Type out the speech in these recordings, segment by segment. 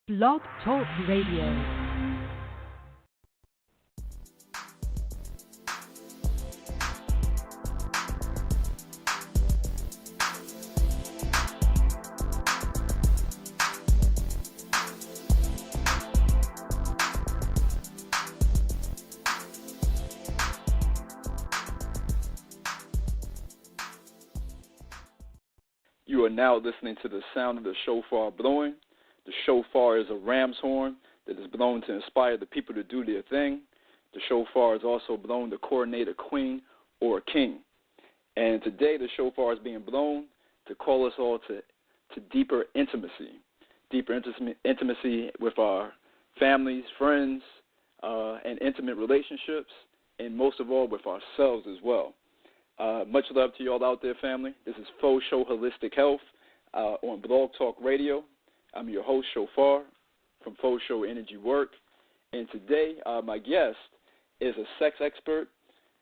Blog Talk Radio. You are now listening to the sound of the shofar blowing. The shofar is a ram's horn that is blown to inspire the people to do their thing. The shofar is also blown to coronate a queen or a king. And today the shofar is being blown to call us all to deeper intimacy with our families, friends, and intimate relationships, and most of all with ourselves as well. Much love to you all out there, family. This is Faux Show Holistic Health on Blog Talk Radio. I'm your host, Shophar, from Faux Show Energy Work. And today, my guest is a sex expert.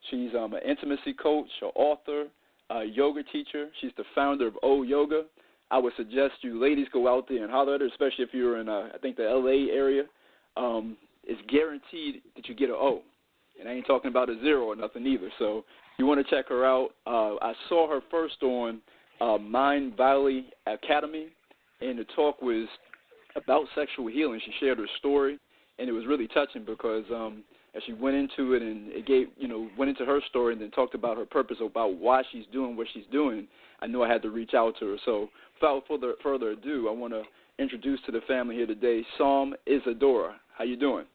She's an intimacy coach, an author, a yoga teacher. She's the founder of O Yoga. I would suggest you ladies go out there and holler at her, especially if you're in, I think, the L.A. area. It's guaranteed that you get an O. And I ain't talking about a zero or nothing either. So you want to check her out. I saw her first on Mindvalley Academy, and the talk was about sexual healing. She shared her story, and it was really touching because as she went into it and it went into her story and then talked about her purpose, about why she's doing what she's doing, I knew I had to reach out to her. So without further ado, I want to introduce to the family here today Psalm Isadora. How you doing?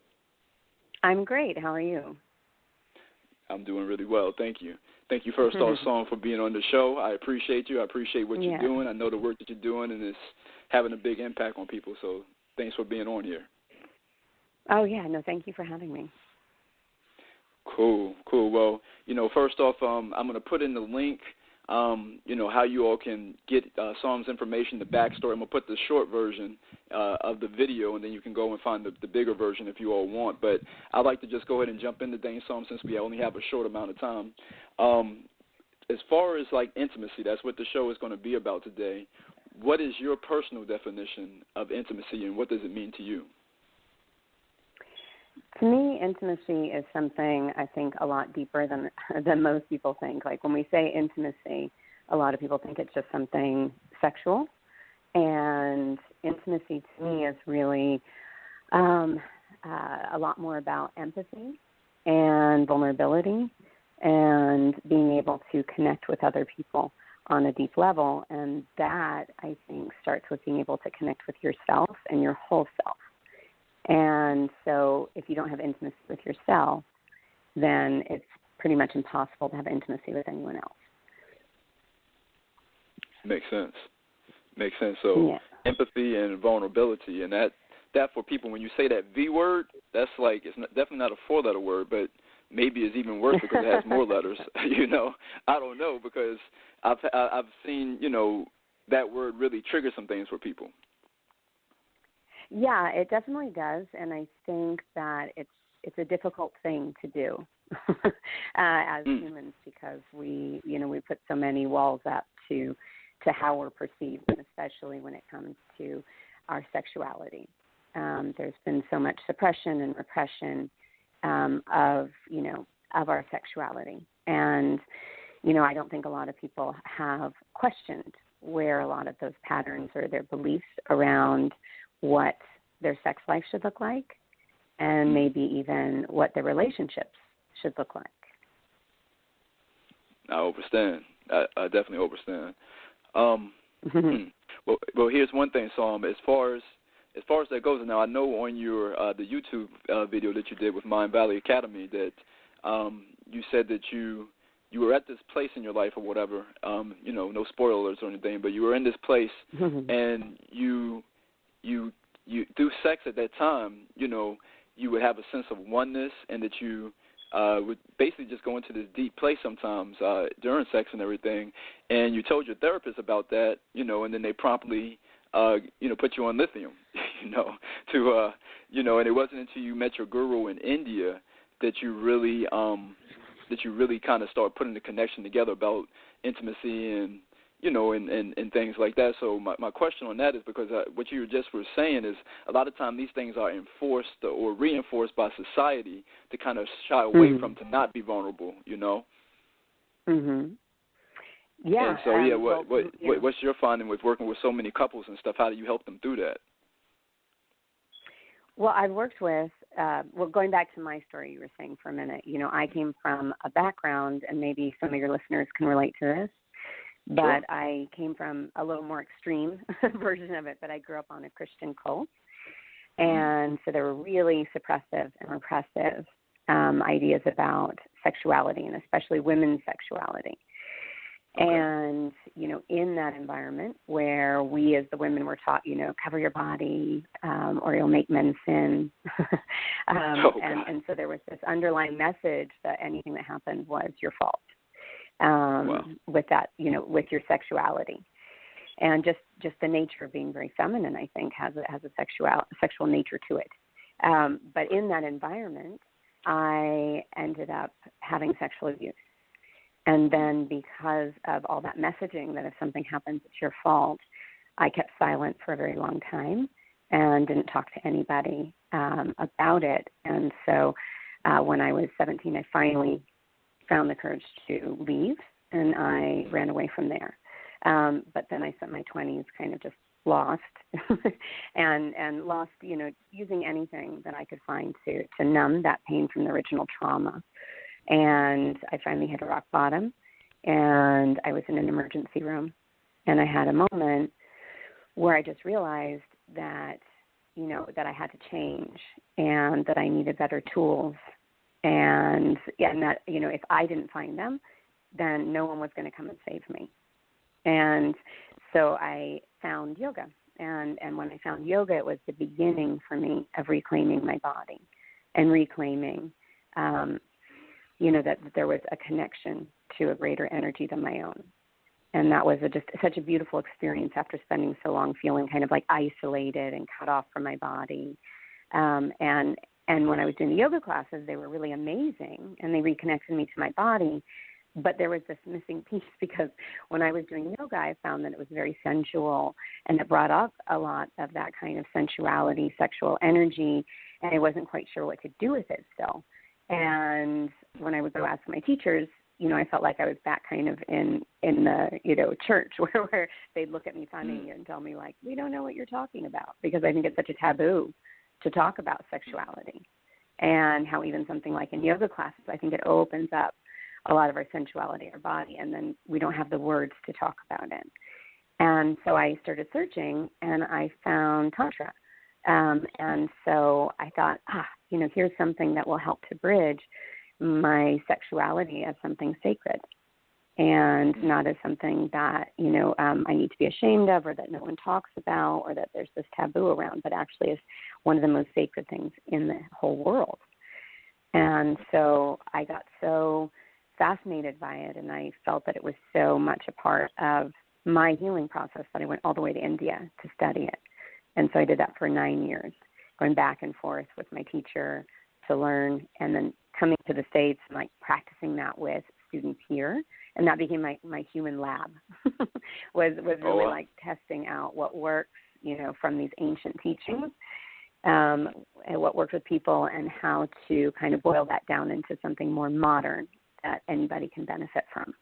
I'm great. How are you? I'm doing really well. Thank you. Thank you, first off, Psalm, for being on the show. I appreciate you. I appreciate what you're doing. I know the work that you're doing, and it's having a big impact on people. So thanks for being on here. Oh, yeah. No, thank you for having me. Cool. Well, first off, I'm going to put in the link, how you all can get Psalm's information, the backstory. I'm going to put the short version of the video, and then you can go and find the bigger version if you all want. But I'd like to just go ahead and jump into things, Psalm, since we only have a short amount of time. As far as, intimacy, that's what the show is going to be about today. What is your personal definition of intimacy, and what does it mean to you? To me, intimacy is something I think a lot deeper than most people think. Like when we say intimacy, a lot of people think it's just something sexual. And intimacy to me is really a lot more about empathy and vulnerability and being able to connect with other people on a deep level. And that, I think, starts with being able to connect with yourself and your whole self. And so if you don't have intimacy with yourself, then it's pretty much impossible to have intimacy with anyone else. Makes sense. So empathy and vulnerability, and that for people, when you say that V word, that's definitely not a four-letter word, but maybe it's even worse because it has more letters. I don't know, because I've seen that word really trigger some things for people. Yeah, it definitely does, and I think that it's a difficult thing to do as humans, because we put so many walls up to how we're perceived, and especially when it comes to our sexuality. There's been so much suppression and repression of our sexuality, and I don't think a lot of people have questioned where a lot of those patterns or their beliefs around what their sex life should look like, and maybe even what their relationships should look like. I understand. I definitely understand. Well, here's one thing, Psalm. As far as that goes, now I know on your the YouTube video that you did with Mindvalley Academy that you said that you were at this place in your life or whatever. No spoilers or anything, but you were in this place and you through sex at that time, you would have a sense of oneness, and that you would basically just go into this deep place sometimes during sex and everything. And you told your therapist about that, and then they promptly, put you on lithium, and it wasn't until you met your guru in India that you really kind of start putting the connection together about intimacy and and things like that. So my question on that is because what you just were saying is a lot of time these things are enforced or reinforced by society to kind of shy away from, to not be vulnerable, Mhm. Yeah. And so, what's your finding with working with so many couples and stuff? How do you help them through that? Well, I've worked with, going back to my story you were saying for a minute, I came from a background, and maybe some of your listeners can relate to this, but Sure. I came from a little more extreme version of it, but I grew up on a Christian cult, and so there were really suppressive and repressive ideas about sexuality, and especially women's sexuality. Okay. And, in that environment where we as the women were taught, cover your body or you'll make men sin. And so there was this underlying message that anything that happened was your fault with that, with your sexuality. And just the nature of being very feminine, I think, has a sexual nature to it. But in that environment, I ended up having sexual abuse. And then because of all that messaging that if something happens, it's your fault, I kept silent for a very long time and didn't talk to anybody about it. And so when I was 17, I finally found the courage to leave, and I ran away from there. But then I spent my 20s kind of just lost and lost, using anything that I could find to numb that pain from the original trauma. And I finally hit a rock bottom, and I was in an emergency room, and I had a moment where I just realized that, that I had to change and that I needed better tools, and that, if I didn't find them, then no one was going to come and save me. And so I found yoga, and when I found yoga, it was the beginning for me of reclaiming my body and reclaiming that there was a connection to a greater energy than my own. And that was just such a beautiful experience after spending so long feeling kind of like isolated and cut off from my body. And when I was doing the yoga classes, they were really amazing, and they reconnected me to my body. But there was this missing piece, because when I was doing yoga, I found that it was very sensual, and it brought up a lot of that kind of sensuality, sexual energy, and I wasn't quite sure what to do with it still. And when I would go ask my teachers, I felt like I was back kind of in the, church where they'd look at me funny and tell me, like, we don't know what you're talking about, because I think it's such a taboo to talk about sexuality, and how even something like in yoga classes, I think it opens up a lot of our sensuality, our body, and then we don't have the words to talk about it. And so I started searching, and I found Tantra. And so I thought, here's something that will help to bridge my sexuality as something sacred, and not as something that, I need to be ashamed of, or that no one talks about, or that there's this taboo around, but actually is one of the most sacred things in the whole world. And so I got so fascinated by it, and I felt that it was so much a part of my healing process that I went all the way to India to study it. And so I did that for 9 years, going back and forth with my teacher to learn, and then coming to the States and like practicing that with students here. And that became my human lab, was really like testing out what works, from these ancient teachings, and what worked with people, and how to kind of boil that down into something more modern that anybody can benefit from.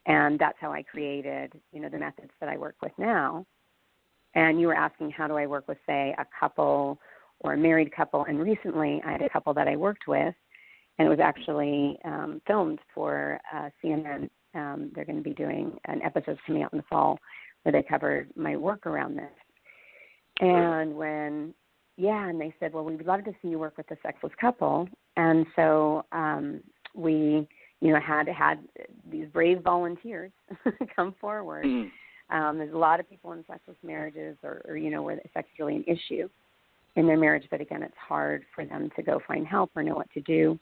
And that's how I created, the methods that I work with now. And you were asking, how do I work with, say, a couple or a married couple? And recently I had a couple that I worked with, and it was actually filmed for CNN. They're going to be doing an episode coming out in the fall where they covered my work around this. And and they said, well, we'd love to see you work with a sexless couple. And so we, had these brave volunteers come forward. There's a lot of people in sexless marriages or where sex is really an issue in their marriage, but again, it's hard for them to go find help or know what to do.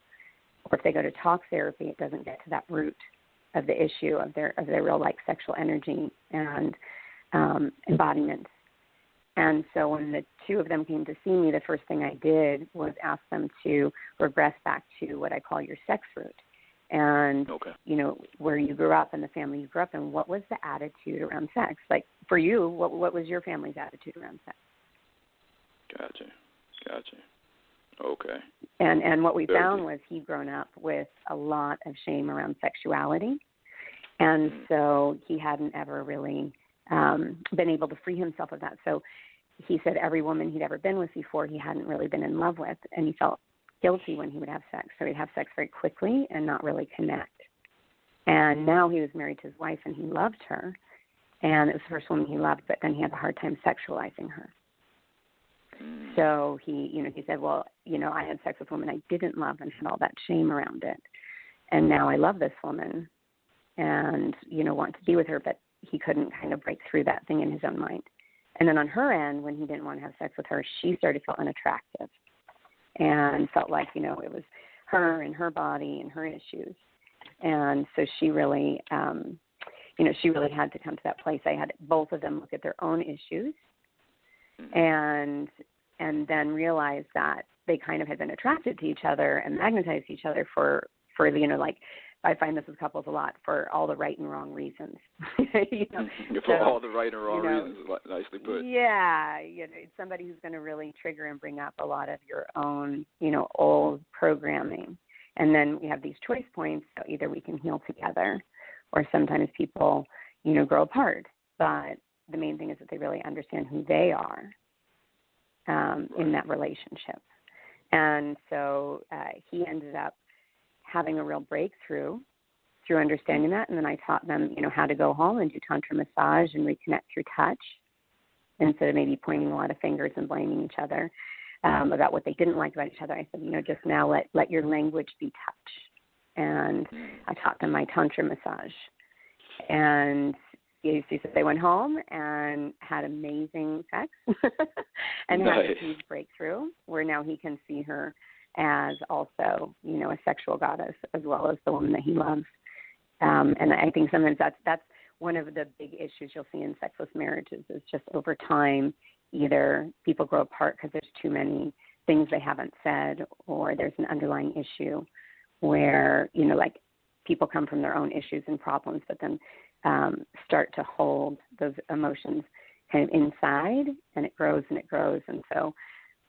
Or if they go to talk therapy, it doesn't get to that root of the issue of their real like sexual energy and embodiment. And so when the two of them came to see me, the first thing I did was ask them to regress back to what I call your sex root. and, where you grew up and the family you grew up in, what was the attitude around sex? Like, for you, what was your family's attitude around sex? Gotcha. Okay. And what we found was he'd grown up with a lot of shame around sexuality, and so he hadn't ever really been able to free himself of that. So he said every woman he'd ever been with before he hadn't really been in love with, and he felt guilty when he would have sex. So he'd have sex very quickly and not really connect. And now he was married to his wife, and he loved her, and it was the first woman he loved, but then he had a hard time sexualizing her. So he said, well, I had sex with women I didn't love and had all that shame around it. And now I love this woman and, want to be with her, but he couldn't kind of break through that thing in his own mind. And then on her end, when he didn't want to have sex with her, she started to feel unattractive and felt like, it was her and her body and her issues. And so she really, she really had to come to that place. I had both of them look at their own issues and then realize that they kind of had been attracted to each other and magnetized each other for like, I find this with couples a lot, for all the right and wrong reasons. For all the right and wrong reasons, nicely put. Yeah, it's somebody who's going to really trigger and bring up a lot of your own, old programming. And then we have these choice points, so either we can heal together or sometimes people, grow apart. But the main thing is that they really understand who they are in that relationship. And so he ended up having a real breakthrough through understanding that. And then I taught them, how to go home and do Tantra massage and reconnect through touch instead of maybe pointing a lot of fingers and blaming each other about what they didn't like about each other. I said, just now let your language be touch. And I taught them my Tantra massage. And he said they went home and had amazing sex and had a huge breakthrough where now he can see her as also, a sexual goddess as well as the woman that he loves. And I think sometimes that's one of the big issues you'll see in sexless marriages is just over time, either people grow apart because there's too many things they haven't said, or there's an underlying issue where, like people come from their own issues and problems, but then start to hold those emotions kind of inside, and it grows and it grows. And so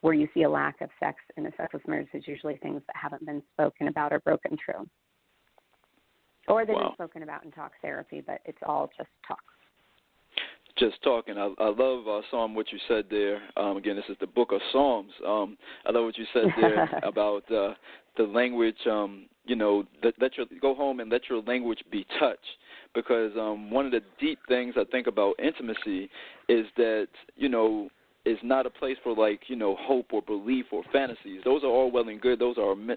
where you see a lack of sex in a sexless marriage is usually things that haven't been spoken about or broken through. Or they've been spoken about in talk therapy, but it's all just talk. Just talking. I love, Psalm, what you said there. Again, this is the book of Psalms. I love what you said there about the language, go home and let your language be touch. Because one of the deep things I think about intimacy is that, is not a place for hope or belief or fantasies. Those are all well and good.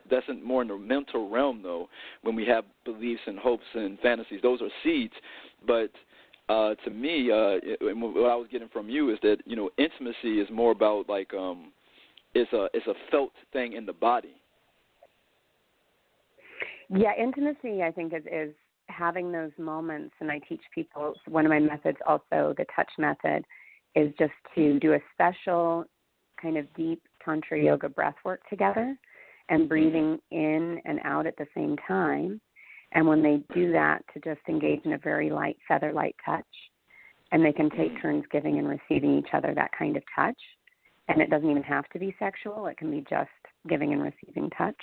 That's more in the mental realm though. When we have beliefs and hopes and fantasies, those are seeds. But to me, what I was getting from you is that intimacy is more about it's a felt thing in the body. Yeah, intimacy I think is having those moments, and I teach people. One of my methods, also the touch method, is just to do a special kind of deep Tantra yoga breath work together and breathing in and out at the same time. And when they do that, to just engage in a very light, feather-light touch. And they can take turns giving and receiving each other that kind of touch. And it doesn't even have to be sexual. It can be just giving and receiving touch.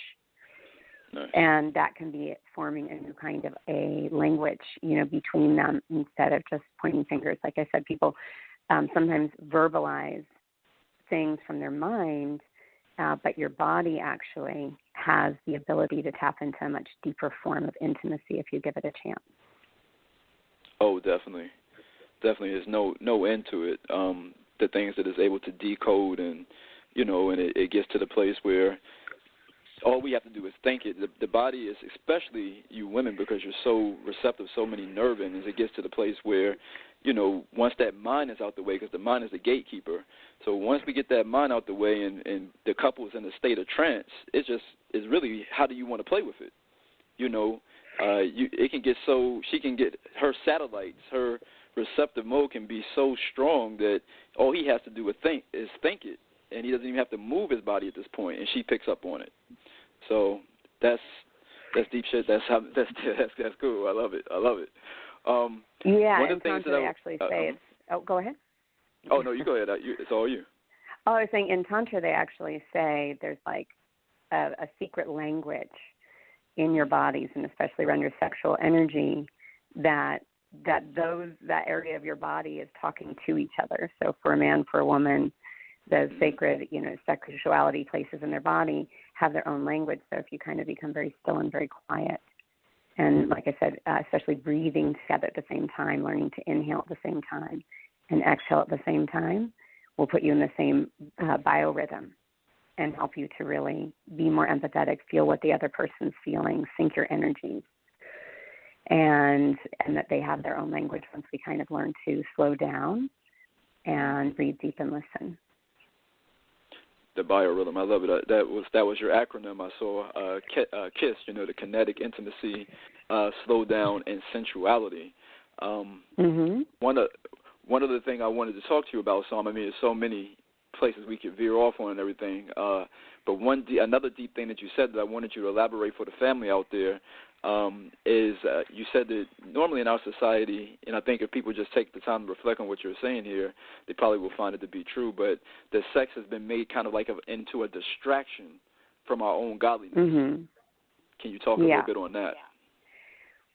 Nice. And that can be forming a new kind of a language, between them instead of just pointing fingers. Like I said, people sometimes verbalize things from their mind, but your body actually has the ability to tap into a much deeper form of intimacy if you give it a chance. Oh, definitely. There's no end to it. The things that it's able to decode and, and it gets to the place where all we have to do is think it. The body is, especially you women, because you're so receptive, so many nerve endings, it gets to the place where, once that mind is out the way, because the mind is the gatekeeper. So once we get that mind out the way and the couple is in a state of trance, it's really how do you want to play with it? It can get she can get her satellites, her receptive mode can be so strong that all he has to do is think it, and he doesn't even have to move his body at this point, and she picks up on it. So that's That's deep shit. That's cool. I love it. Yeah, one of in the things Tantra they actually say it's. Oh, go ahead. Oh no, you go ahead. It's all you. Oh, I was saying in Tantra they actually say there's like a secret language in your bodies, and especially around your sexual energy, that area of your body is talking to each other. So for a man, for a woman, the sacred, sexuality places in their body have their own language. So if you kind of become very still and very quiet, and like I said, especially breathing together at the same time, learning to inhale at the same time and exhale at the same time, will put you in the same biorhythm and help you to really be more empathetic, feel what the other person's feeling, sync your energies, and that they have their own language once we kind of learn to slow down and breathe deep and listen. The biorhythm, I love it. That was your acronym. I saw KISS, the kinetic intimacy, slow down, and sensuality. One other thing I wanted to talk to you about, Psalm. I mean, there's so many places we could veer off on and everything. But another deep thing that you said that I wanted you to elaborate for the family out there is you said that normally in our society, and I think if people just take the time to reflect on what you're saying here, they probably will find it to be true, but that sex has been made kind of like into a distraction from our own godliness. Can you talk a little bit on that? Yeah.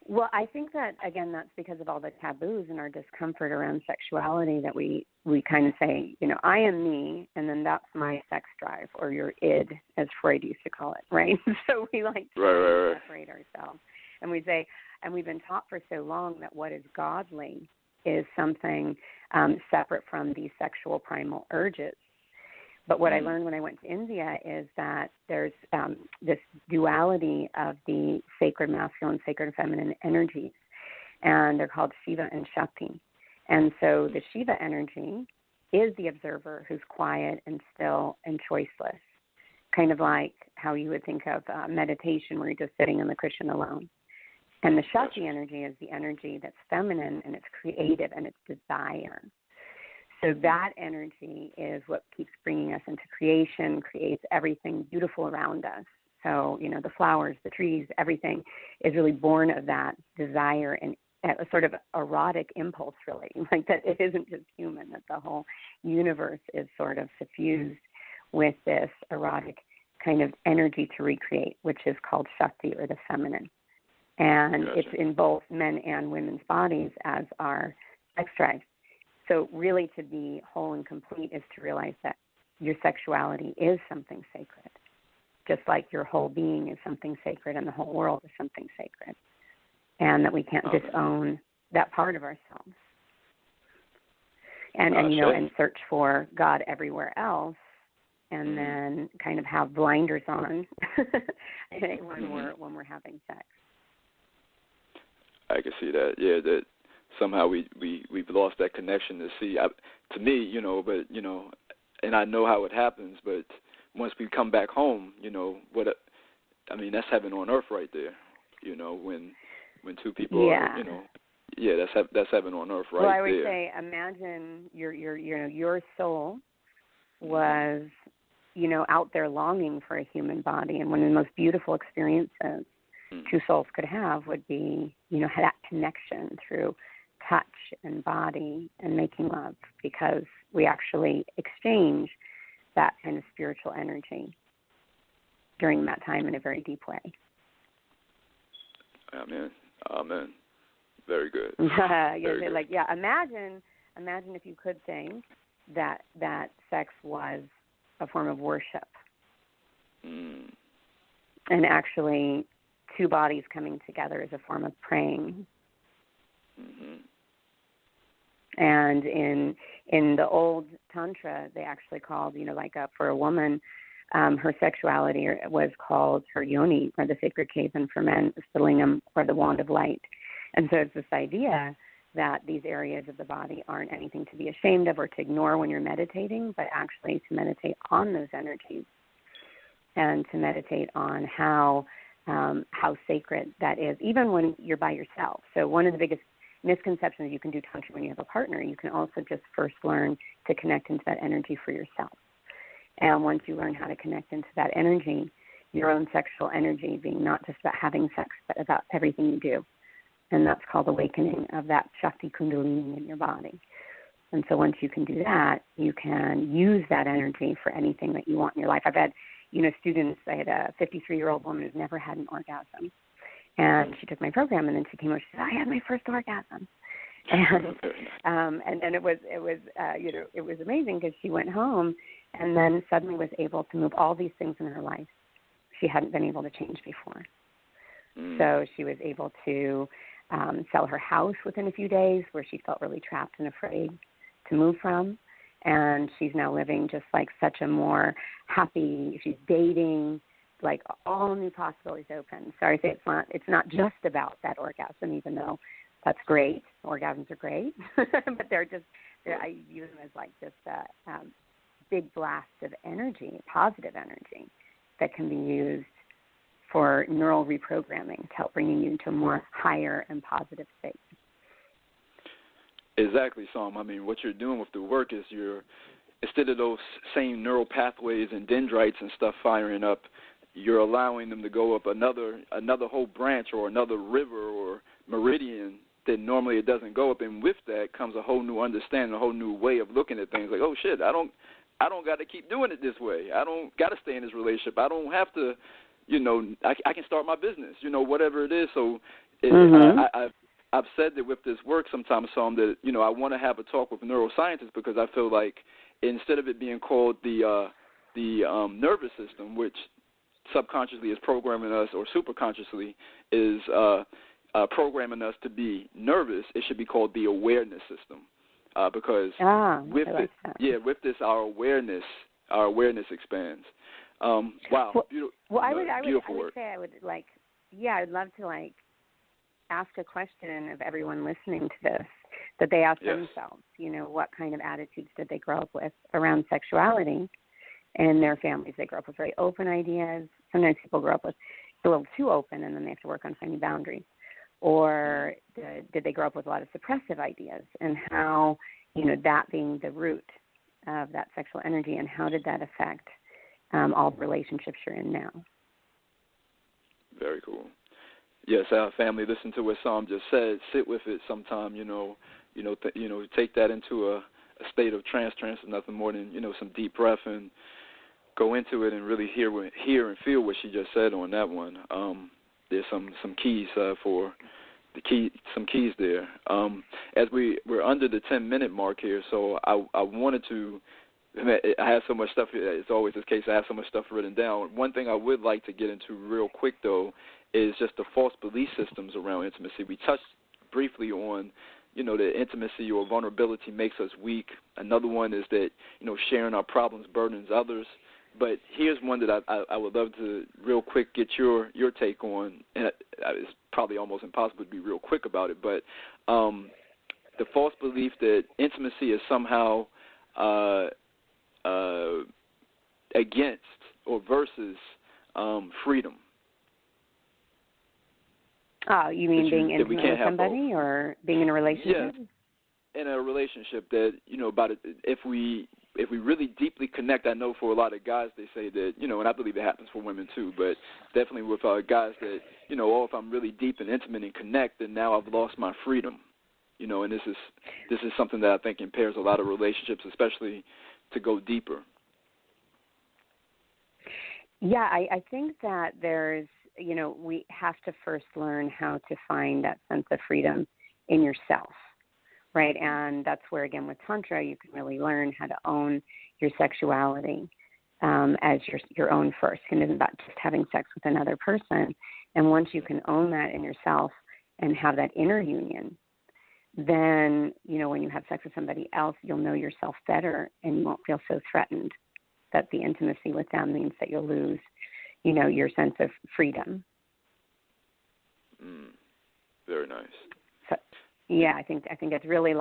Well, I think that, again, that's because of all the taboos and our discomfort around sexuality that we kind of say, I am me, and then that's my sex drive, or your id, as Freud used to call it, right? So we like to separate ourselves. And we say, and we've been taught for so long that what is godly is something separate from these sexual primal urges. But what I learned when I went to India is that there's this duality of the sacred masculine, sacred feminine energies, and they're called Shiva and Shakti. And so the Shiva energy is the observer who's quiet and still and choiceless, kind of like how you would think of meditation where you're just sitting in the cushion alone. And the Shakti energy is the energy that's feminine, and it's creative, and it's desire. So that energy is what keeps bringing us into creation, creates everything beautiful around us. So, the flowers, the trees, everything is really born of that desire and a sort of erotic impulse, really. Like that it isn't just human, that the whole universe is sort of suffused with this erotic kind of energy to recreate, which is called Shakti, or the feminine. And it's in both men and women's bodies as our sex drive. So really to be whole and complete is to realize that your sexuality is something sacred, just like your whole being is something sacred and the whole world is something sacred, and that we can't disown that part of ourselves. And search for God everywhere else, and then kind of have blinders on when we're having sex. I can see that. Yeah, that somehow we've lost that connection to see. To me, and I know how it happens. But once we come back home, that's heaven on earth right there. When two people are, that's heaven on earth right there. Well, I would say, imagine your soul was, out there longing for a human body, and one of the most beautiful experiences two souls could have would be, that connection through touch and body and making love, because we actually exchange that kind of spiritual energy during that time in a very deep way. Amen. Very good. Very good. Imagine if you could think that sex was a form of worship, and actually two bodies coming together is a form of praying. And in the old Tantra, they actually called, for a woman, her sexuality was called her yoni, or the sacred cave, and for men, the lingam, or the wand of light. And so it's this idea that these areas of the body aren't anything to be ashamed of or to ignore when you're meditating, but actually to meditate on those energies and to meditate on how sacred that is, even when you're by yourself. So one of the biggest misconceptions, you can do Tantra when you have a partner. You can also just first learn to connect into that energy for yourself. And once you learn how to connect into that energy, your own sexual energy being not just about having sex, but about everything you do. And that's called awakening of that Shakti Kundalini in your body. And so once you can do that, you can use that energy for anything that you want in your life. I've had, students. I had a 53-year-old woman who's never had an orgasm. And she took my program, and then she came over. She said, "I had my first orgasm," and then it was amazing because she went home and then suddenly was able to move all these things in her life she hadn't been able to change before. So she was able to sell her house within a few days, where she felt really trapped and afraid to move from, and she's now living just like such a more happy. She's dating. Like all new possibilities open. Sorry, it's not just about that orgasm, even though that's great. Orgasms are great, but I use them as like just a big blast of energy, positive energy, that can be used for neural reprogramming to help bringing you into a more higher and positive state. Exactly, Psalm. I mean, what you're doing with the work is instead of those same neural pathways and dendrites and stuff firing up, you're allowing them to go up another whole branch or another river or meridian that normally it doesn't go up. And with that comes a whole new understanding, a whole new way of looking at things. Like, oh shit, I don't got to keep doing it this way. I don't got to stay in this relationship. I don't have to, I can start my business. Whatever it is. So I've said that with this work sometimes, Psalm, that I want to have a talk with neuroscientists, because I feel like instead of it being called the nervous system, which subconsciously is programming us, or superconsciously is programming us to be nervous, it should be called the awareness system, because with this our awareness expands. Wow, beautiful. Well, I would work. say I'd love to ask a question of everyone listening to this, that they ask themselves, what kind of attitudes did they grow up with around sexuality in their families? They grow up with very open ideas. Sometimes people grow up with a little too open, and then they have to work on finding boundaries. Or did they grow up with a lot of suppressive ideas, and how, that being the root of that sexual energy, and how did that affect all the relationships you're in now? Very cool. Yes, our family, listen to what Psalm just said. Sit with it sometime, take that into a state of trance is nothing more than, some deep breath, and go into it and really hear and feel what she just said on that one. There's some keys some keys there. As we're under the 10-minute mark here, so I wanted to. I have so much stuff. It's always the case. I have so much stuff written down. One thing I would like to get into real quick, though, is just the false belief systems around intimacy. We touched briefly on, that intimacy or vulnerability makes us weak. Another one is that, sharing our problems burdens others. But here's one that I would love to real quick get your take on. And it's probably almost impossible to be real quick about it, but the false belief that intimacy is somehow against or versus freedom. Oh, you mean being intimate with somebody, or being in a relationship? Yes, in a relationship that, about it, if we really deeply connect. I know for a lot of guys they say that, and I believe it happens for women too, but definitely with guys that, if I'm really deep and intimate and connect, then now I've lost my freedom. And this is something that I think impairs a lot of relationships, especially to go deeper. Yeah, I think that there's, we have to first learn how to find that sense of freedom in yourself, right? And that's where, again, with Tantra, you can really learn how to own your sexuality as your own first. And it isn't about just having sex with another person. And once you can own that in yourself and have that inner union, then, when you have sex with somebody else, you'll know yourself better, and you won't feel so threatened that the intimacy with them means that you'll lose, your sense of freedom. Very nice. So, yeah, I think it's really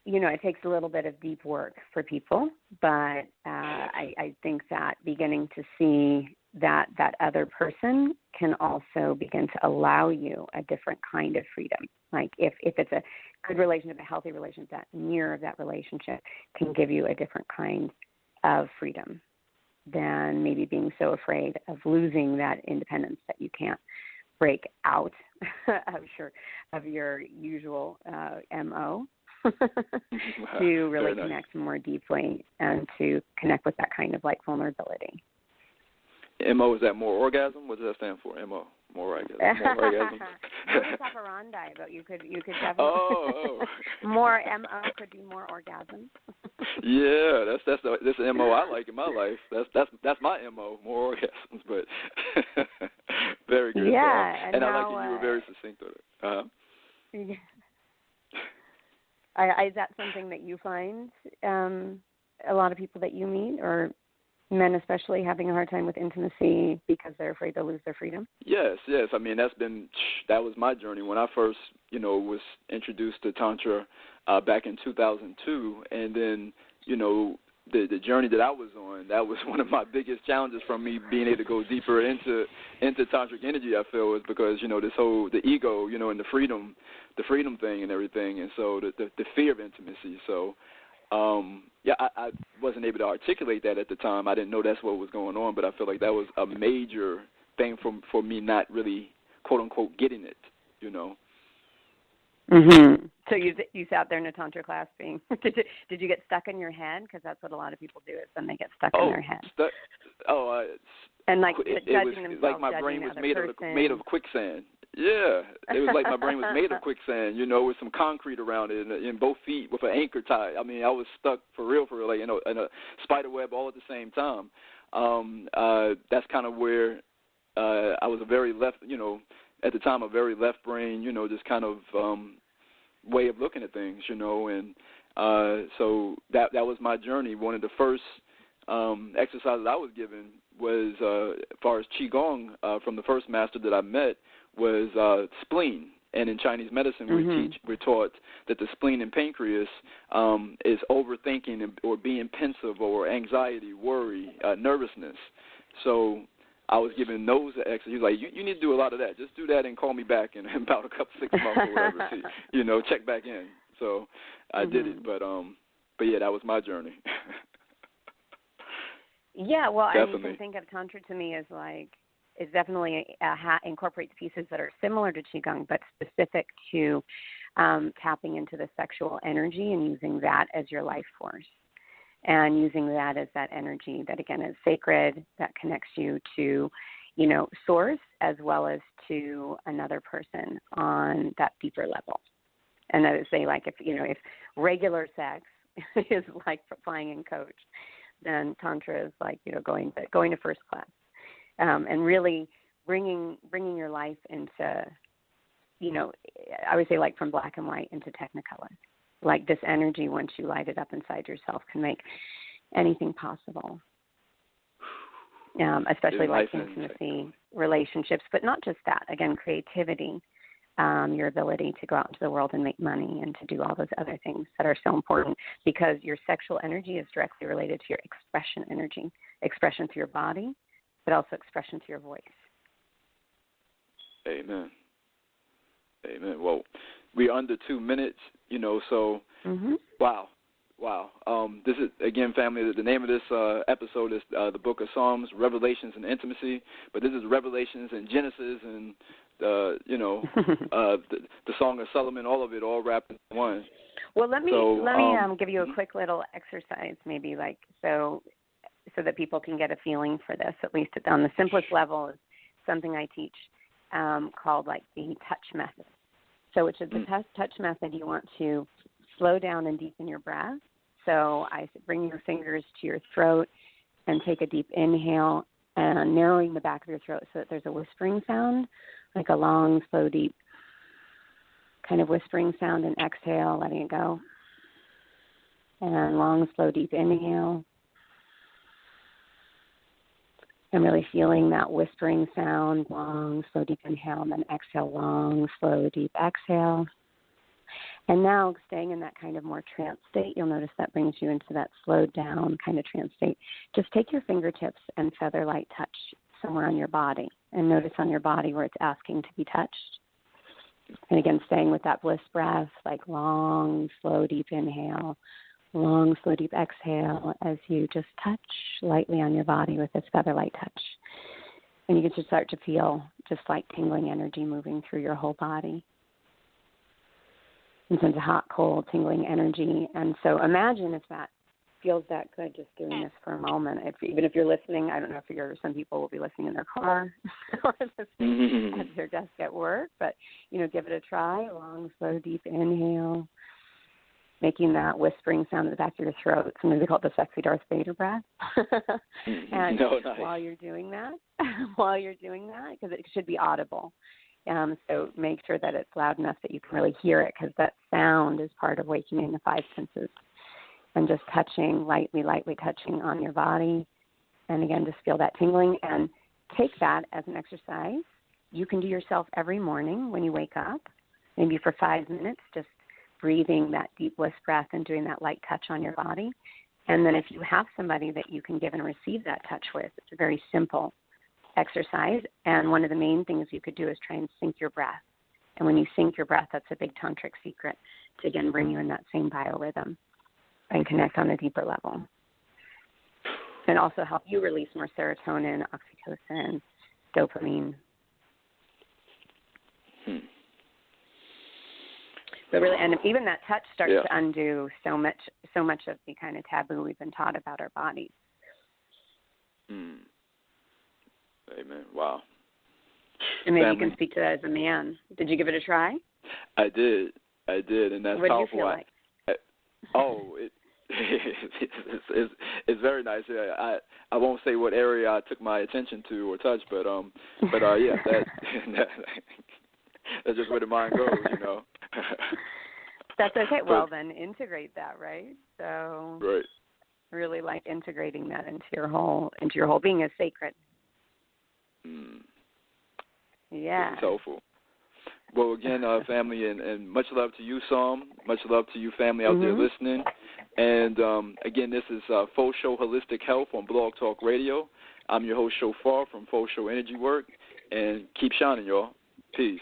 it takes a little bit of deep work for people, but I think that beginning to see that other person can also begin to allow you a different kind of freedom. Like if it's a good relationship, a healthy relationship, that mirror of that relationship can give you a different kind of freedom than maybe being so afraid of losing that independence that you can't break out of your usual MO to really connect more deeply and to connect with that kind of like vulnerability. MO, is that more orgasm? What does that stand for? MO, more orgasm. More orgasm. It's operandi, but you could definitely more MO could be more orgasm. Yeah, that's the MO I like in my life. That's my MO, more orgasms. But very good. Yeah, and I like that you were very succinct with it. Is that something that you find a lot of people that you meet, or men especially, having a hard time with intimacy because they're afraid they'll lose their freedom? Yes. I mean, that was my journey when I first, was introduced to Tantra back in 2002, and then, the journey that I was on, that was one of my biggest challenges from me being able to go deeper into tantric energy. I feel was because this whole the ego, and the freedom thing and everything, and so the fear of intimacy. So. I wasn't able to articulate that at the time. I didn't know that's what was going on, but I feel like that was a major thing for me not really, quote unquote, getting it. Mm-hmm. So you sat there in a tantra class being did you get stuck in your head? Because that's what a lot of people do is then they get stuck in their head. And like it judging was themselves, like my brain was made of quicksand. Yeah, it was like my brain was made of quicksand, with some concrete around it and both feet with an anchor tied. I mean, I was stuck for real, like in a spider web all at the same time. That's kind of where I was a very left, at the time a very left brain, just kind of way of looking at things, and so that was my journey. One of the first exercises I was given was, as far as Qigong, from the first master that I met, was spleen. And in Chinese medicine, we're taught that the spleen and pancreas is overthinking or being pensive or anxiety, worry, nervousness. So I was given those exercises. He was like, you need to do a lot of that. Just do that and call me back in about a couple 6 months or whatever. See, check back in. So I did it. But yeah, that was my journey. Yeah, well, definitely. I mean, you can think of Tantra to me as like, it definitely incorporates pieces that are similar to Qigong, but specific to tapping into the sexual energy and using that as your life force. And using that as that energy that, again, is sacred, that connects you to, source as well as to another person on that deeper level. And that is, say, like, if regular sex is like flying in coach, then Tantra is like, going to first class. And really bringing your life into, I would say like from black and white into technicolor. Like this energy, once you light it up inside yourself, can make anything possible. Especially like intimacy, relationships, but not just that. Again, creativity, your ability to go out into the world and make money and to do all those other things that are so important, because your sexual energy is directly related to your expression energy, expression through your body, but also expression to your voice. Amen. Well, we're under 2 minutes, so wow. This is, again, family, the name of this episode is the Book of Psalms, Revelations and Intimacy, but this is Revelations and Genesis and, the Song of Solomon, all of it, all wrapped in one. Well, let me give you a quick little exercise, maybe like so that people can get a feeling for this, at least on the simplest level, is something I teach called like the touch method. So which is the touch method, you want to slow down and deepen your breath. So I bring your fingers to your throat and take a deep inhale, and narrowing the back of your throat so that there's a whispering sound, like a long, slow, deep kind of whispering sound, and exhale, letting it go. And long, slow, deep inhale. And really feeling that whispering sound, long, slow, deep inhale, and then exhale, long, slow, deep exhale. And now staying in that kind of more trance state, you'll notice that brings you into that slowed down kind of trance state. Just take your fingertips and feather light touch somewhere on your body, and notice on your body where it's asking to be touched. And again, staying with that bliss breath, like long, slow, deep inhale, Long, slow, deep exhale as you just touch lightly on your body with this feather-light touch. And you can just start to feel just like tingling energy moving through your whole body. And sense of hot, cold, tingling energy. And so imagine if that feels that good, just doing this for a moment. Even if you're listening, I don't know if some people will be listening in their car or listening at their desk at work, but, give it a try. Long, slow, deep inhale, making that whispering sound in the back of your throat. Sometimes they call it the sexy Darth Vader breath. And nice. while you're doing that, because it should be audible. So make sure that it's loud enough that you can really hear it, because that sound is part of waking the five senses. And just touching, lightly touching on your body. And again, just feel that tingling. And take that as an exercise you can do yourself every morning when you wake up, maybe for 5 minutes, just breathing that deep bliss breath and doing that light touch on your body. And then if you have somebody that you can give and receive that touch with, it's a very simple exercise. And one of the main things you could do is try and sync your breath. And when you sync your breath, that's a big tantric secret to, again, bring you in that same biorhythm and connect on a deeper level. And also help you release more serotonin, oxytocin, dopamine. But really, and even that touch starts to undo so much of the kind of taboo we've been taught about our bodies. Amen. Wow. And maybe you can speak to that as a man. Did you give it a try? I did, and that's what powerful. What do you feel like? It's very nice. I won't say what area I took my attention to or touched, but yeah, that's just where the mind goes, That's okay. Well, then integrate that, right? So right. Really like integrating that into your whole being as sacred. Yeah. It's helpful. Well, again, family, and much love to you, Psalm. Much love to you, family out there listening. And, again, this is Faux Show Holistic Health on Blog Talk Radio. I'm your host, Shophar from Faux Show Energy Work. And keep shining, y'all. Peace.